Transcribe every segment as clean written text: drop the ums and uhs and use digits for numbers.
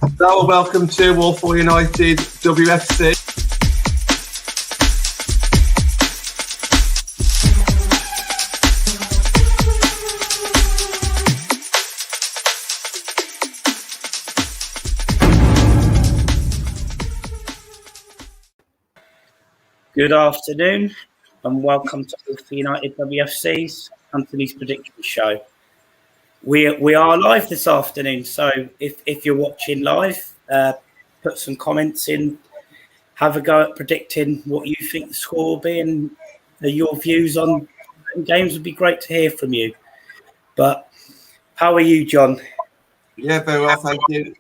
So, welcome to Walsall United WFC. Good afternoon and welcome to Walsall United WFC's Anthony's Prediction Show. We are live this afternoon, so if you're watching live, put some comments in, have a go at predicting what you think the score will be, and your views on games would be great to hear from you. But how are you, John? Yeah, very well, thank you.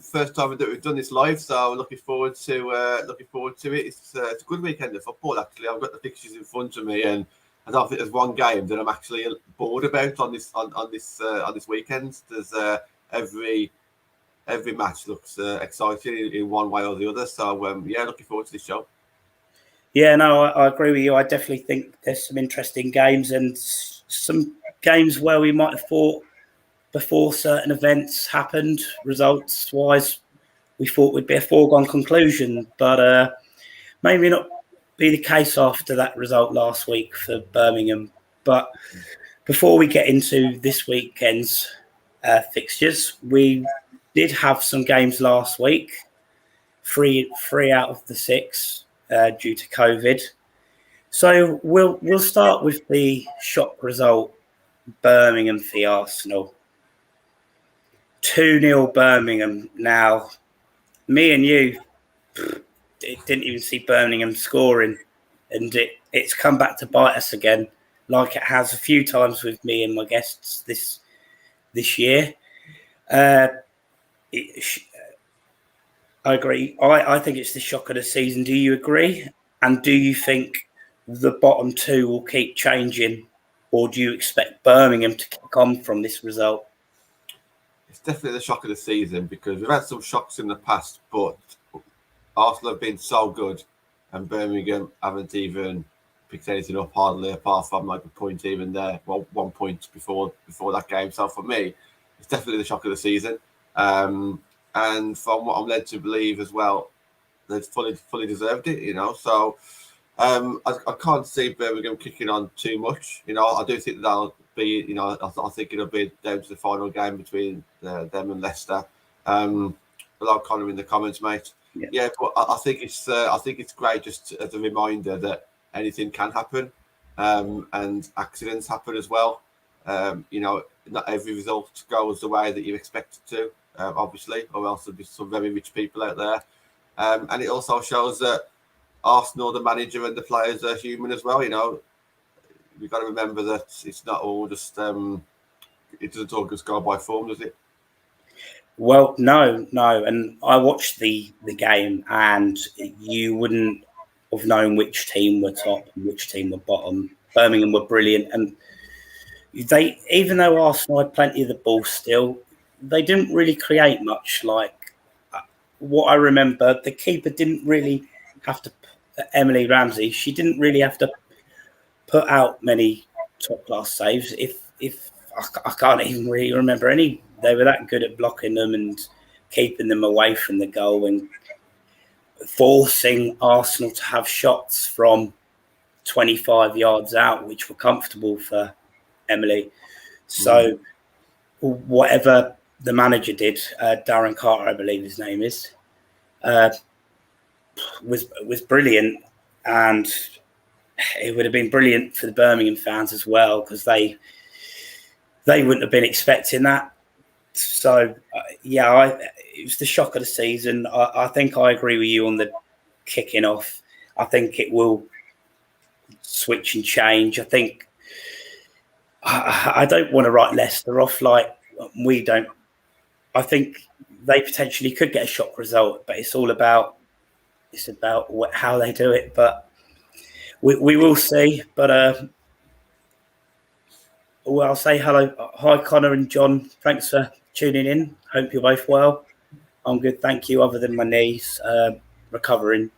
First time that we've done this live, so looking forward to it. It's a good weekend of football. Actually, I've got the fixtures in front of me, and I don't think there's one game that I'm actually bored about on this weekend. There's every match looks exciting in one way or the other. So looking forward to this show. Yeah, no, I agree with you. I definitely think there's some interesting games and some games where we might have thought before certain events happened, results-wise, we thought would be a foregone conclusion, but maybe not be the case after that result last week for Birmingham. But before we get into this weekend's fixtures, we did have some games last week, three out of the 6 due to COVID. So we'll start with the shock result, Birmingham v Arsenal. 2-0 Birmingham. Now, me and you didn't even see Birmingham scoring, and it's come back to bite us again, like it has a few times with me and my guests this year. I agree. I think it's the shock of the season. Do you agree? And do you think the bottom 2 will keep changing, or do you expect Birmingham to kick on from this result? It's definitely the shock of the season because we've had some shocks in the past, but Arsenal have been so good and Birmingham haven't even picked anything up hardly, apart from like a point even there, well, 1 point before that game. So for me, it's definitely the shock of the season. And from what I'm led to believe as well, they've fully deserved it, you know. So I can't see Birmingham kicking on too much. You know, I do think that'll be, you know, I think it'll be down to the final game between them and Leicester. Without Connor in the comments, mate. Yeah, but I think it's great just as a reminder that anything can happen, and accidents happen as well. You know, not every result goes the way that you expect it to, obviously, or else there'll be some very rich people out there. And it also shows that Arsenal, the manager and the players, are human as well. You know, we've got to remember that it's not all just it doesn't all just go by form, does it? Well, no, and I watched the game, and you wouldn't have known which team were top and which team were bottom. Birmingham were brilliant, and they, even though Arsenal had plenty of the ball still, they didn't really create much. Like what I remember, the keeper didn't really have to. Emily Ramsey, she didn't really have to put out many top class saves. If I can't even really remember any. They were that good at blocking them and keeping them away from the goal and forcing Arsenal to have shots from 25 yards out, which were comfortable for Emily. So whatever the manager did, Darren Carter, I believe his name is, was brilliant, and it would have been brilliant for the Birmingham fans as well because they wouldn't have been expecting that. So it was the shock of the season. I think I agree with you on the kicking off. I think it will switch and change. I think I don't want to write Leicester off like we don't. I think they potentially could get a shock result, but it's about how they do it. But we will see. But I'll say hello. Hi, Connor and John. Thanks for tuning in. Hope you're both well. I'm good, thank you, other than my knees recovering.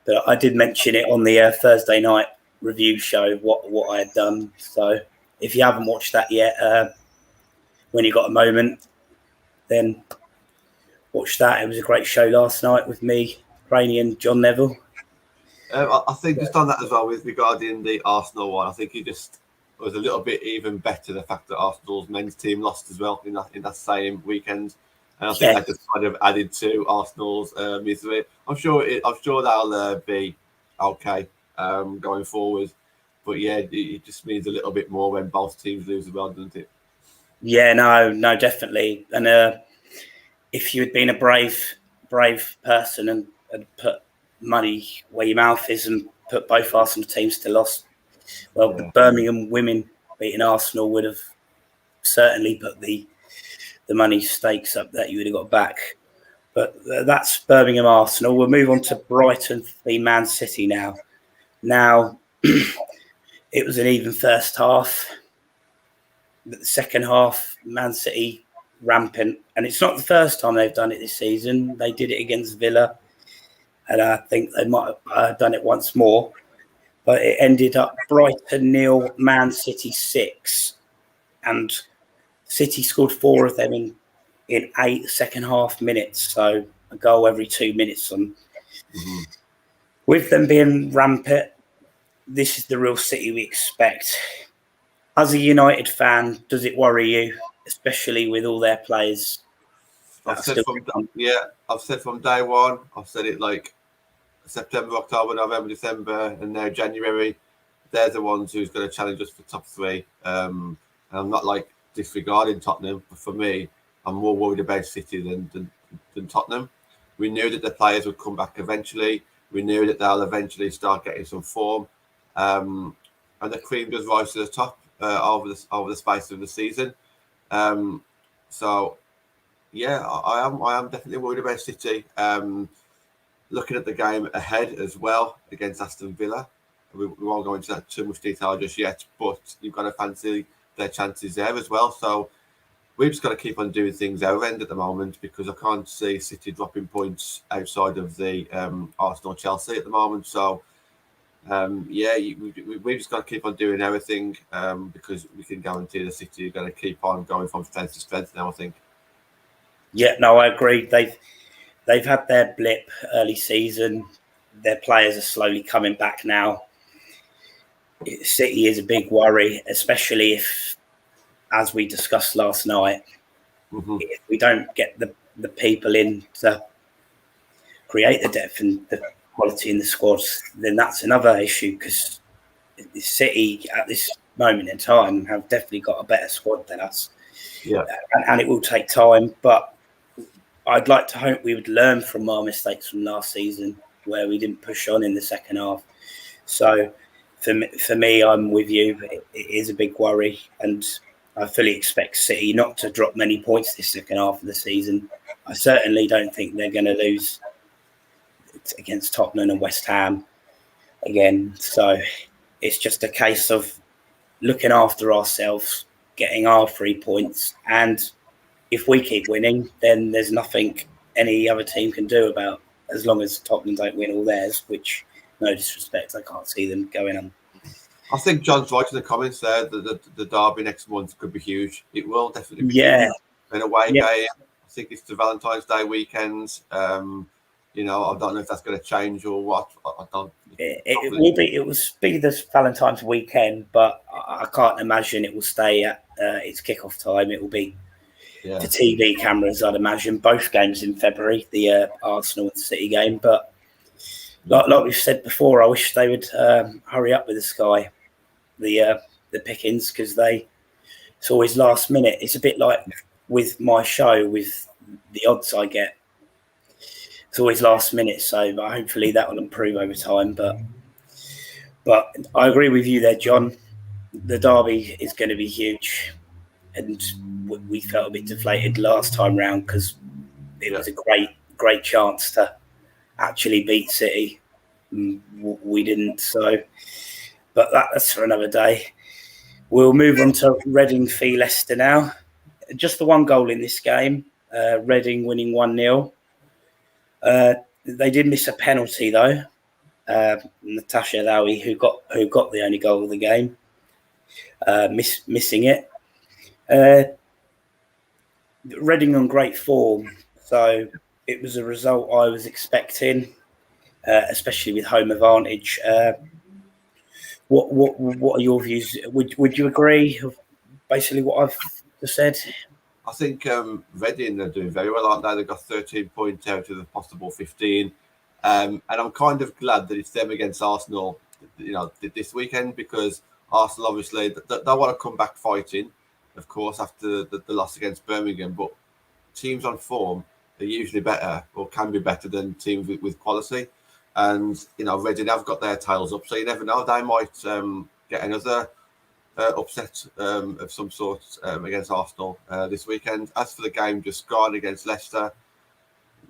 But I did mention it on the Thursday night review show, what I had done. So if you haven't watched that yet, when you got a moment, then watched that. It was a great show last night with me, Rainey, and John Neville. I think just on that as well, with regarding the Arsenal one, I think it just was a little bit even better the fact that Arsenal's men's team lost as well in that same weekend, and I think that just kind of added to Arsenal's misery. I'm sure they'll be okay going forward, but yeah, it just means a little bit more when both teams lose as well, doesn't it? Yeah, no, definitely. And if you had been a brave person and put money where your mouth is and put both Arsenal teams to loss, well, the Birmingham women beating Arsenal would have certainly put the money stakes up that you would have got back. But that's Birmingham Arsenal. We'll move on to Brighton v Man City now. Now, it was an even first half. But the second half, Man City rampant. And it's not the first time they've done it this season. They did it against Villa. And I think they might have done it once more. But it ended up Brighton 0, Man City 6. And City scored 4 of them in 8 second-half minutes. So a goal every 2 minutes. With them being rampant, this is the real City we expect. As a United fan, does it worry you, especially with all their players? I've said from day one. I've said it like September, October, November, December, and now January. They're the ones who's going to challenge us for top 3. And I'm not like disregarding Tottenham, but for me, I'm more worried about City than Tottenham. We knew that the players would come back eventually. We knew that they'll eventually start getting some form, and the cream does rise to the top over the space of the season. So, yeah, I am definitely worried about City. Looking at the game ahead as well against Aston Villa, we won't go into that too much detail just yet, but you've got to fancy their chances there as well. So we've just got to keep on doing things our end at the moment, because I can't see City dropping points outside of the Arsenal-Chelsea at the moment. So, we've just got to keep on doing everything because we can guarantee the City are going to keep on going from strength to strength now, I think. Yeah, no, I agree. They've had their blip early season. Their players are slowly coming back now. City is a big worry, especially if, as we discussed last night, if we don't get the people in to create the depth and the quality in the squads, then that's another issue, because City at this moment in time have definitely got a better squad than us. Yeah, and it will take time, but I'd like to hope we would learn from our mistakes from last season, where we didn't push on in the second half. So for me, I'm with you. It is a big worry, and I fully expect City not to drop many points this second half of the season. I certainly don't think they're going to lose against Tottenham and West Ham again. So it's just a case of looking after ourselves, getting our 3 points, and if we keep winning, then there's nothing any other team can do about, as long as Tottenham don't win all theirs, which, no disrespect, I can't see them going on. I think John's right in the comments there that the derby next month could be huge. It will definitely be huge. An away game. I think it's the Valentine's Day weekend. I don't know if that's going to change or what. I don't. It will be this Valentine's weekend, but I can't imagine it will stay at its kickoff time. It will be the TV cameras, I'd imagine. Both games in February, the Arsenal and City game. But like we've said before, I wish they would hurry up with the Sky, the pickings, because it's always last minute. It's a bit like with my show, with the odds I get. It's always last minute, so hopefully that will improve over time. But I agree with you there, John. The derby is going to be huge, and we felt a bit deflated last time round because it was a great chance to actually beat City. We didn't, so. But that's for another day. We'll move on to Reading v Leicester now. Just the one goal in this game. Reading winning 1-0. They did miss a penalty though. Natasha Lowy, who got the only goal of the game, missing it. Reading on great form, so it was a result I was expecting, especially with home advantage. What are your views? Would you agree? Basically, what I've just said. I think Reading are doing very well, aren't they? They've got 13 points out of the possible 15. And I'm kind of glad that it's them against Arsenal, this weekend, because Arsenal obviously they want to come back fighting, of course, after the loss against Birmingham. But teams on form are usually better or can be better than teams with quality. And Reading have got their tails up, so you never know. They might get another upset of some sort against Arsenal this weekend. As for the game just gone against Leicester,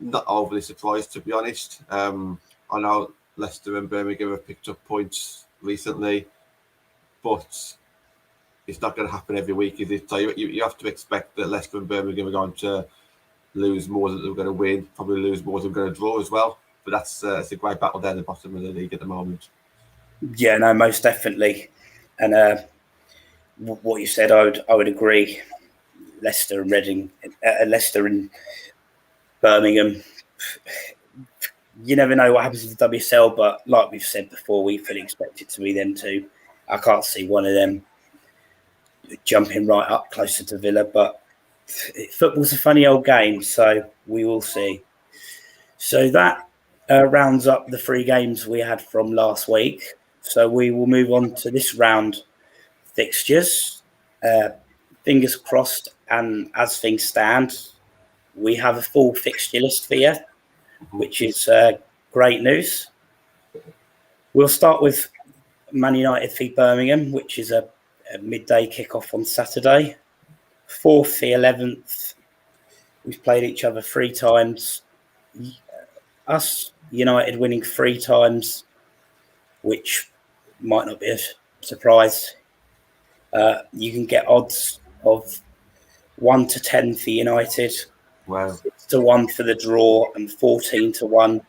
not overly surprised, to be honest. I know Leicester and Birmingham have picked up points recently, but it's not going to happen every week, is it? So you have to expect that Leicester and Birmingham are going to lose more than they're going to win, probably lose more than they're going to draw as well. But that's it's a great battle down the bottom of the league at the moment. Yeah, no, most definitely. And what you said, I would agree. Leicester and Reading, Leicester and Birmingham. You never know what happens with the WSL, but like we've said before, we fully expect it to be them two. I can't see one of them jumping right up closer to Villa, but football's a funny old game, so we will see. So that rounds up the 3 games we had from last week. So we will move on to this round fixtures. Fingers crossed, and as things stand, we have a full fixture list for you, which is great news. We'll start with Man United v Birmingham, which is a midday kickoff on Saturday. 4th v 11th. We've played each other 3 times. Us, United, winning 3 times, which might not be a surprise. You can get odds of 1 to 10 for United, Wow. 6 to 1 for the draw, and 14 to 1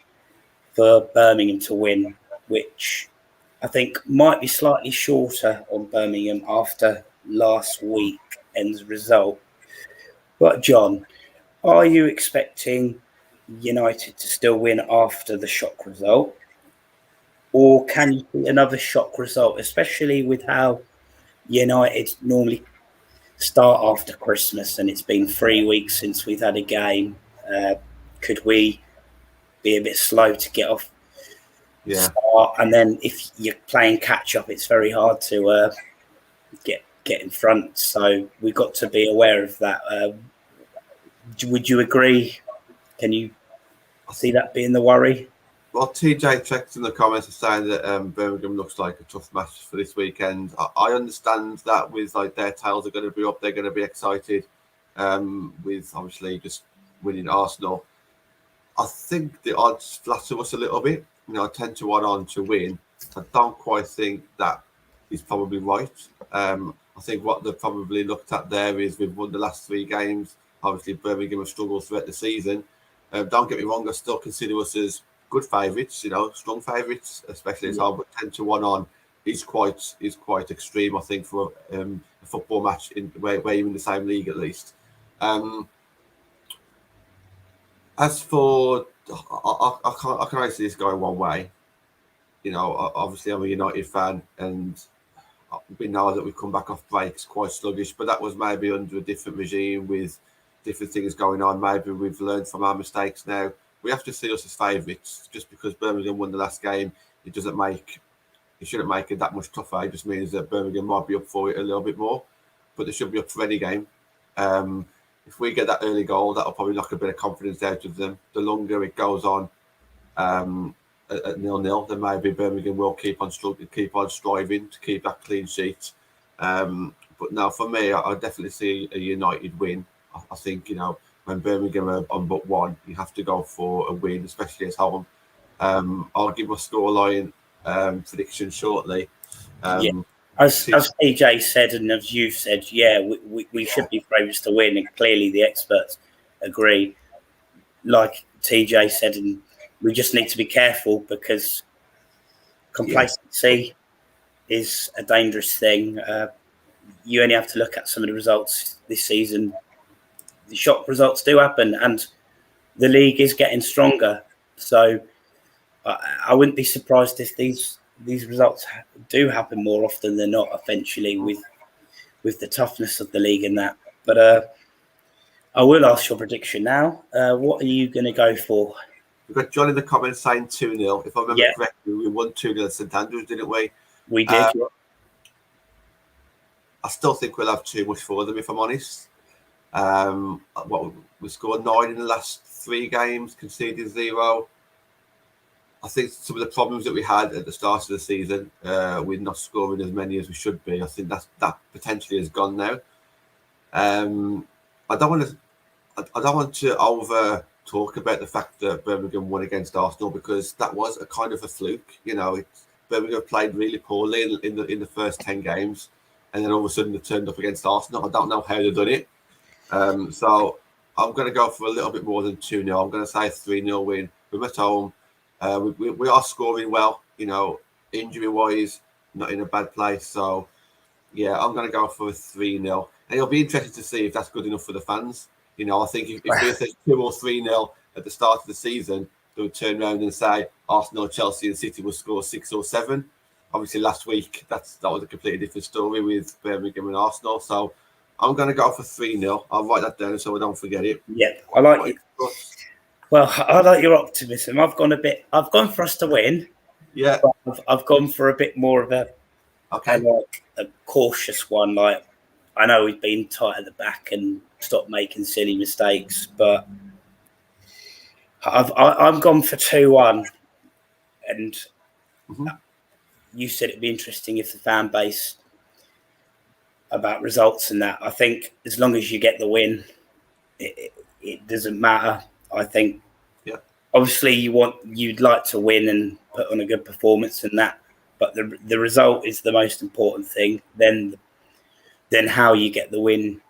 for Birmingham to win, which I think might be slightly shorter on Birmingham after last weekend's result. But John, are you expecting United to still win after the shock result? Or can you see another shock result, especially with how United normally start after Christmas and it's been 3 weeks since we've had a game? Could we be a bit slow to get off? Yeah. Start? And then if you're playing catch up, it's very hard to get in front. So we've got to be aware of that. Would you agree? Can you see that being the worry? Well, TJ checks in the comments is saying that Birmingham looks like a tough match for this weekend. I understand that with their tails are going to be up, they're going to be excited with obviously just winning Arsenal. I think the odds flatter us a little bit. 10 to 1 on to win. I don't quite think that is probably right. I think what they've probably looked at there is we've won the last 3 games. Obviously, Birmingham have struggled throughout the season. Don't get me wrong, I still consider us as good favourites, strong favourites, especially as home. But 10 to 1 on is quite extreme, I think, for a football match where you're in the same league at least. As for, I can only see this going one way. Obviously I'm a United fan, and we know that we've come back off breaks quite sluggish, but that was maybe under a different regime with different things going on. Maybe we've learned from our mistakes now. We have to see us as favourites. Just because Birmingham won the last game, it shouldn't make it that much tougher. It just means that Birmingham might be up for it a little bit more, but they should be up for any game. If we get that early goal, that'll probably knock a bit of confidence out of them. The longer it goes on at 0-0, then maybe Birmingham will keep on striving to keep that clean sheet. But now, for me, I definitely see a United win. I think, when Birmingham are on but 1, you have to go for a win, especially at home. I'll give my scoreline prediction shortly. As TJ said, and as you've said, we should be favourites to win, and clearly the experts agree. Like TJ said, and we just need to be careful because complacency is a dangerous thing. You only have to look at some of the results this season. The shock results do happen, and the league is getting stronger. So I wouldn't be surprised if these results do happen more often than not eventually with the toughness of the league and that. But I will ask your prediction now. What are you going to go for? We've got John in the comments saying 2-0. If I remember correctly, we won 2-0 at St Andrews, didn't we? We did. I still think we'll have too much for them, if I'm honest. We scored 9 in the last 3 games, conceded 0. I think some of the problems that we had at the start of the season, with not scoring as many as we should be, I think that potentially has gone now. I don't want to over talk about the fact that Birmingham won against Arsenal, because that was a kind of a fluke. Birmingham played really poorly in the first 10 games, and then all of a sudden they turned up against Arsenal. I don't know how they've done it. So I'm going to go for a little bit more than 2-0. I'm going to say 3-0 win. We're at home. We are scoring well, injury-wise, not in a bad place. So, yeah, I'm going to go for a 3-0. And it'll be interesting to see if that's good enough for the fans. I think if we say 2 or 3-0 at the start of the season, they would turn around and say Arsenal, Chelsea and City will score 6 or 7. Obviously, last week, that was a completely different story with Birmingham and Arsenal. So I'm going to go for 3-0. I'll write that down so I don't forget it. Yeah, I like it. Well, I like your optimism. I've gone for us to win. Yeah. I've gone for a bit more of a cautious one. Like, I know we've been tight at the back and stopped making silly mistakes, but I've gone for 2-1. And you said it'd be interesting if the fan base about results and that. I think as long as you get the win, it doesn't matter. I think, obviously, you'd like to win and put on a good performance and that, but the result is the most important thing. Then how you get the win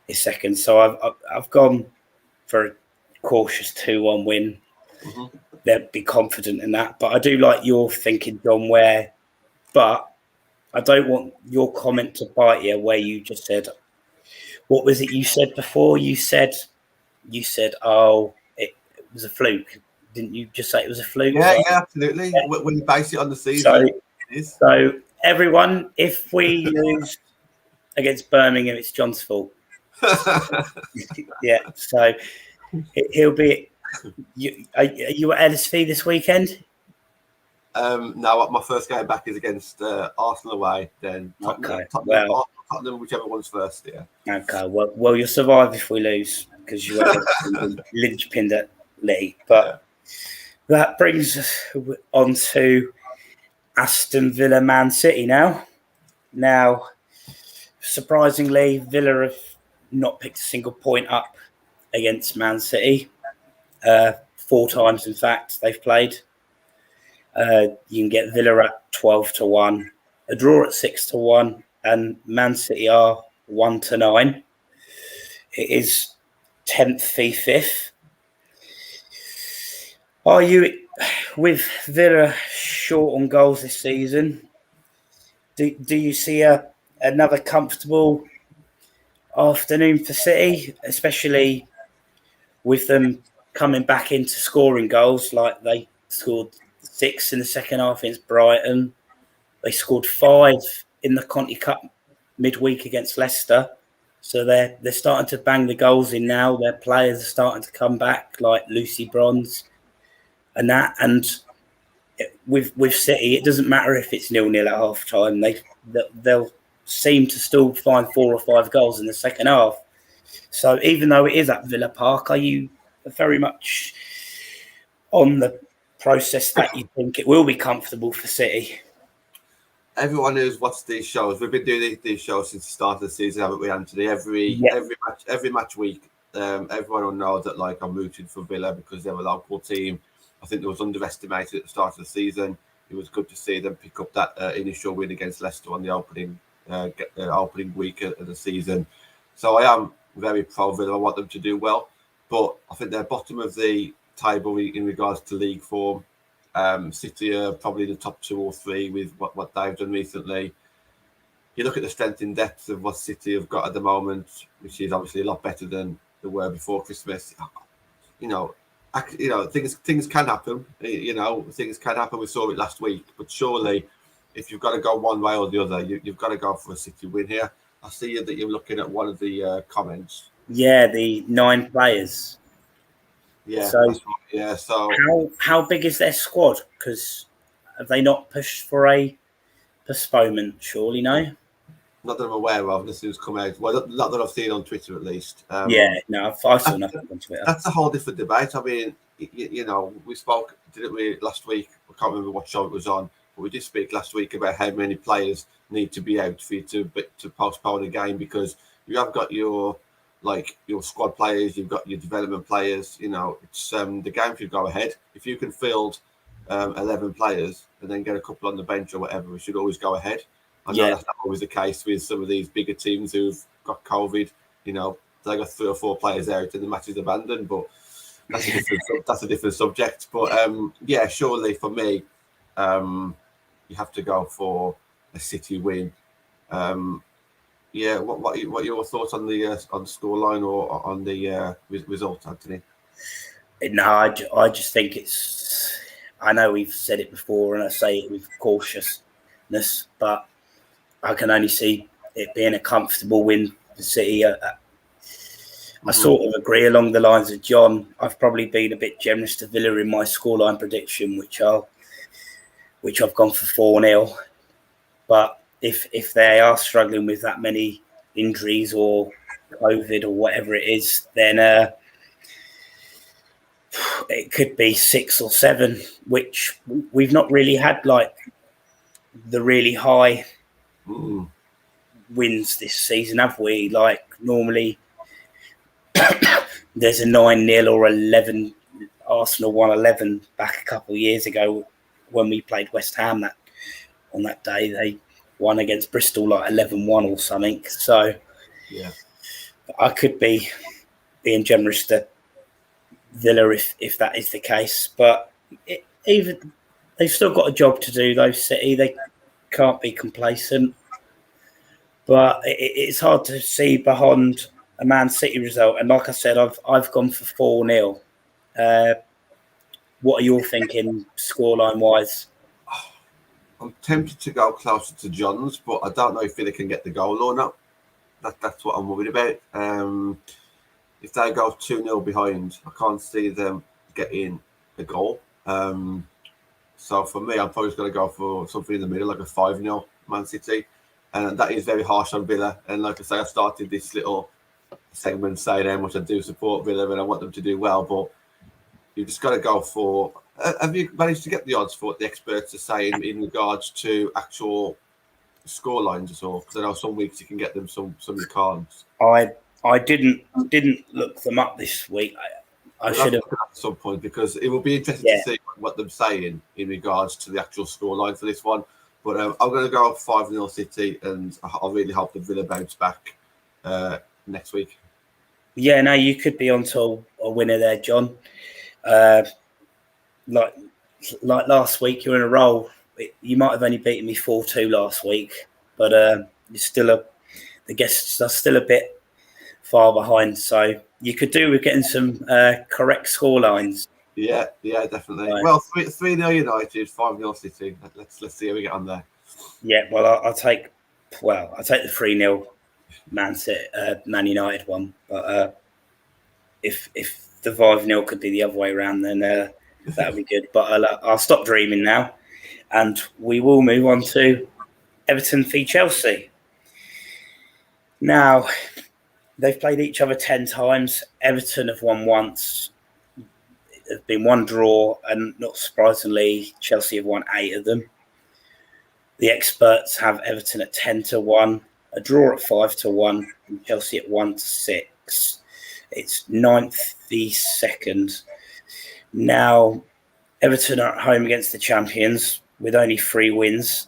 is second. So I've gone for a cautious 2-1 win. They'd be confident in that, but I do like your thinking, John. But I don't want your comment to bite you, where you just said, what was it you said before? You said, oh, it was a fluke. Didn't you just say it was a fluke? Yeah, absolutely. Yeah. When you base it on the season. So everyone, if we lose against Birmingham, it's John's fault. Yeah, so he'll be. Are you at LSV this weekend? No, my first game back is against Arsenal away. Then Tottenham, whichever one's first. Yeah. Okay. Well, you'll survive if we lose, because you are linchpinned at Lee. But that brings us on to Aston Villa, Man City now. Now, surprisingly, Villa have not picked a single point up against Man City. 4 times, in fact, they've played. You can get Villa at 12-1, a draw at 6-1, and Man City are 1-9. It is 10th v 5th. Are you, with Villa short on goals this season, do you see another comfortable afternoon for City, especially with them coming back into scoring goals? Like, they scored 6 in the second half against Brighton. They scored 5 in the Conti Cup midweek against Leicester. So they're starting to bang the goals in now. Their players are starting to come back, like Lucy Bronze and that. And with City, it doesn't matter if it's 0-0 at half time. They'll seem to still find 4 or 5 goals in the second half. So even though it is at Villa Park, are you very much on the process that you think it will be comfortable for City? Everyone who's watched these shows, we've been doing these shows since the start of the season, haven't we, Anthony? Every match week, everyone will know that, like, I'm rooting for Villa because they're a local team. I think they was underestimated at the start of the season. It was good to see them pick up that initial win against Leicester on the opening week of the season. So I am very pro Villa. I want them to do well, but I think they're bottom of the table in regards to league form. City are probably the top 2 or 3 with what they've done recently. You look at the strength in depth of what City have got at the moment, which is obviously a lot better than they were before Christmas. things can happen. Things can happen. We saw it last week, but surely, if you've got to go one way or the other, you've got to go for a City win here. I see that you're looking at one of the comments. Yeah, the 9 players. Yeah, so that's right. Yeah. So how big is their squad? Because have they not pushed for a postponement? Surely no. Not that I'm aware of. This has come out. Well, not that I've seen on Twitter, at least. No, I saw nothing on Twitter. That's a whole different debate. I mean, we spoke, didn't we, last week? I can't remember what show it was on, but we did speak last week about how many players need to be out for you to postpone a game, because you have got your squad players, you've got your development players. It's the game should go ahead. If you can field 11 players and then get a couple on the bench or whatever, we should always go ahead. I know that's not always the case with some of these bigger teams who've got COVID. They got 3 or 4 players out and the match is abandoned, but that's a different subject. But surely for me, you have to go for a City win. What are your thoughts on the scoreline or on the result, Anthony? No, I just think it's. I know we've said it before, and I say it with cautiousness, but I can only see it being a comfortable win for City. I sort of agree along the lines of John. I've probably been a bit generous to Villa in my scoreline prediction, which I've gone for 4-0. But if they are struggling with that many injuries or COVID or whatever it is, then it could be 6 or 7, which we've not really had like the really high wins this season, have we? Like normally there's a 9-0 or 11. Arsenal won 11 back a couple of years ago when we played West Ham. That on that day they won against Bristol like 11-1 or something. So yeah, I could be being generous to Villa if that is the case, but even they've still got a job to do though. City, they can't be complacent, but it's hard to see behind a Man City result. And like I said, I've gone for 4-0. What are you thinking scoreline wise? I'm tempted to go closer to John's, but I don't know if Villa can get the goal or not. That's what I'm worried about. If they go 2-0 behind, I can't see them getting a goal. So for me, I'm probably going to go for something in the middle, like a 5-0 Man City. And that is very harsh on Villa. And like I say, I started this little segment saying how much I do support Villa and I want them to do well. But you've just got to go for... have you managed to get the odds for what the experts are saying in regards to actual score lines at all? Because I know some weeks you can get them, some you can't. I didn't look them up this week. I should have at some point, because it will be interesting to see what they're saying in regards to the actual scoreline for this one. But I'm going to go 5-0 City, and I really hope the Villa bounce back next week. Yeah, no, you could be onto a winner there, John. Like last week, you're in a roll. You might have only beaten me 4-2 last week, but the guests are still a bit far behind, so you could do with getting some correct score lines. Yeah, definitely. Right. Well, 3-0 United, 5-0 City. Let's see how we get on there. Yeah, well, I'll take the 3-0 Man United one, but if the 5-0 could be the other way around, then that would be good. But I'll stop dreaming now, and we will move on to Everton v Chelsea. Now, they've played each other 10 times. Everton have won once. There's been one draw, and not surprisingly, Chelsea have won 8 of them. The experts have Everton at 10-1, a draw at 5-1, and Chelsea at 1-6. It's 9th v 2nd. Now, Everton are at home against the champions with only 3 wins.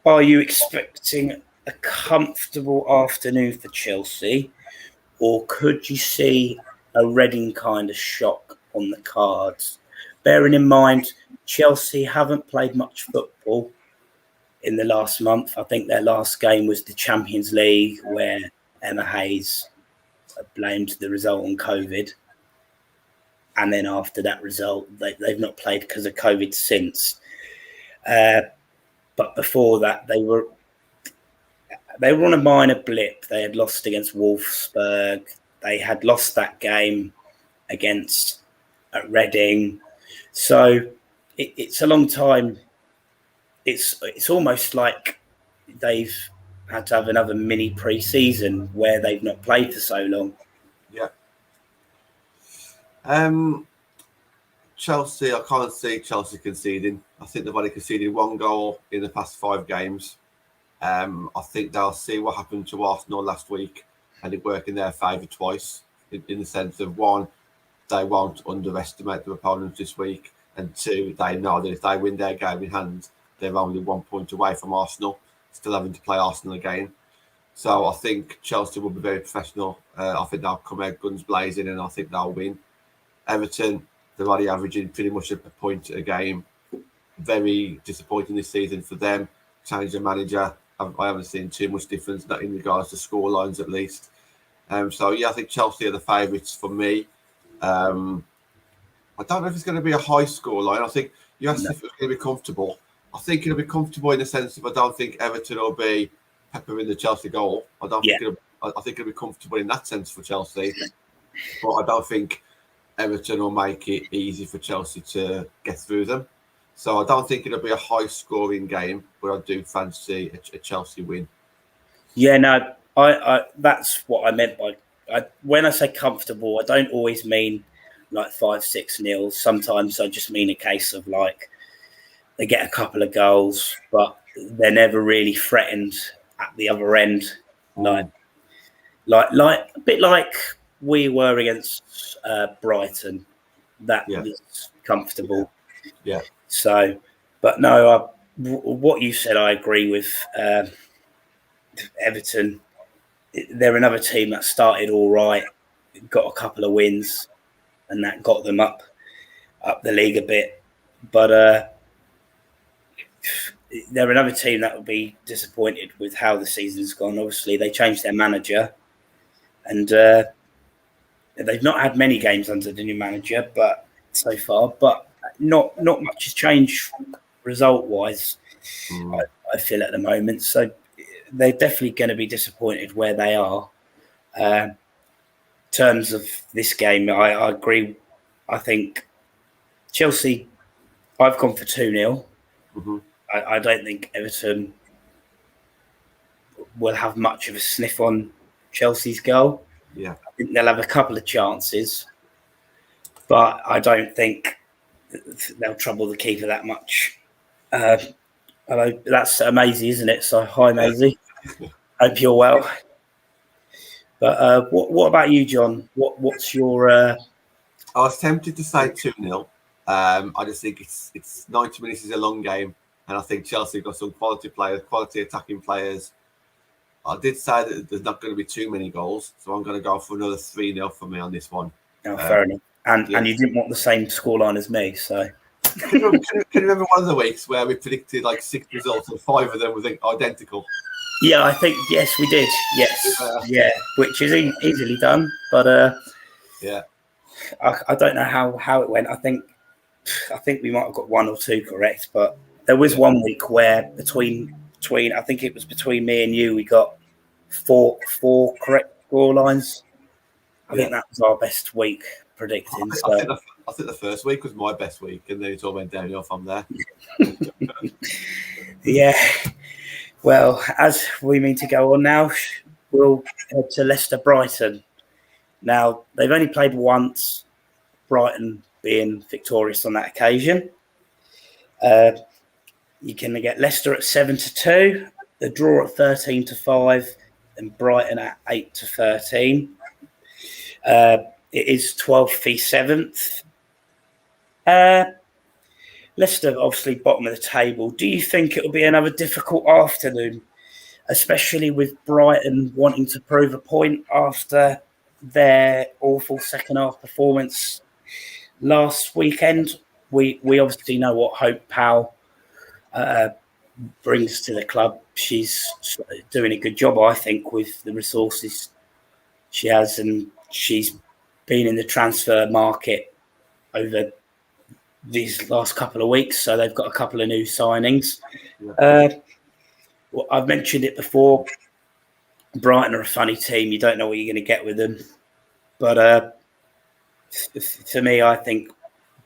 Are you expecting a comfortable afternoon for Chelsea, or could you see a Reading kind of shock on the cards? Bearing in mind, Chelsea haven't played much football in the last month. I think their last game was the Champions League, where Emma Hayes blamed the result on COVID. and then after that result, they've not played because of COVID since. But before that, they were on a minor blip. They had lost against Wolfsburg. They had lost that game against Reading. So it's a long time. It's almost like they've had to have another mini pre-season where they've not played for so long. Yeah. Chelsea, I can't see Chelsea conceding. I think they've only conceded 1 goal in the past 5 games. I think they'll see what happened to Arsenal last week and it worked in their favour twice, in the sense of, 1, they won't underestimate their opponents this week, and 2, they know that if they win their game in hand, they're only 1 point away from Arsenal, still having to play Arsenal again. So I think Chelsea will be very professional. I think they'll come out guns blazing and I think they'll win. Everton, they're already averaging pretty much a point a game. Very disappointing this season for them. Change the manager. I haven't seen too much difference in regards to score lines, at least. So, yeah, I think Chelsea are the favourites for me. I don't know if it's going to be a high score line. I think you asked if it's going to be comfortable. I think it'll be comfortable in the sense of I don't think Everton will be peppering the Chelsea goal. I think it'll be comfortable in that sense for Chelsea. But I don't think Everton will make it easy for Chelsea to get through them. So I don't think it'll be a high-scoring game, but I do fancy a Chelsea win. Yeah, no, I that's what I meant by when I say comfortable. I don't always mean like 5-6-0. Sometimes I just mean a case of like they get a couple of goals, but they're never really threatened at the other end. Like a bit like we were against Brighton. That was comfortable. Yeah. So, but no, what you said, I agree with. Everton, they're another team that started all right, got a couple of wins, and that got them up the league a bit. But they're another team that will be disappointed with how the season's gone. Obviously, they changed their manager, and they've not had many games under the new manager, but so far, but not much has changed result-wise. I feel at the moment, so they're definitely going to be disappointed where they are. In terms of this game, I agree. I think Chelsea, I've gone for 2-0. Mm-hmm. I don't think Everton will have much of a sniff on Chelsea's goal. Yeah. I think they'll have a couple of chances, but I don't think they'll trouble the keeper that much. Hello, that's Maisie, isn't it? So, hi, Maisie. Hope you're well. But what about you, John? What's your? I was tempted to say 2-0. I just think it's 90 minutes is a long game, and I think Chelsea have got some quality players, quality attacking players. I did say that there's not going to be too many goals, so I'm going to go for another 3-0 for me on this one. Oh, fair enough. And you didn't want the same scoreline as me, so. Can you remember one of the weeks where we predicted like 6 results and 5 of them were identical? Yeah, I think yes, we did. Yes, which is easily done. But I don't know how it went. I think we might have got 1 or 2 correct, but there was one week where between I think it was between me and you, we got 4 correct score lines. I think that was our best week predicting. I think the first week was my best week, and then it all went downhill from there. Yeah. Well, as we mean to go on now, we'll head to Leicester Brighton. Now, they've only played once, Brighton being victorious on that occasion. You can get Leicester at 7-2, the draw at 13-5, and Brighton at 8-13. It is 12th v 7th. Leicester, obviously, bottom of the table. Do you think it will be another difficult afternoon, especially with Brighton wanting to prove a point after their awful second half performance last weekend? We obviously know what Hope Powell brings to the club. She's doing a good job, I think, with the resources she has, and she's been in the transfer market over these last couple of weeks. So they've got a couple of new signings. Yeah. Well, I've mentioned it before. Brighton are a funny team. You don't know what you're going to get with them. But for me, I think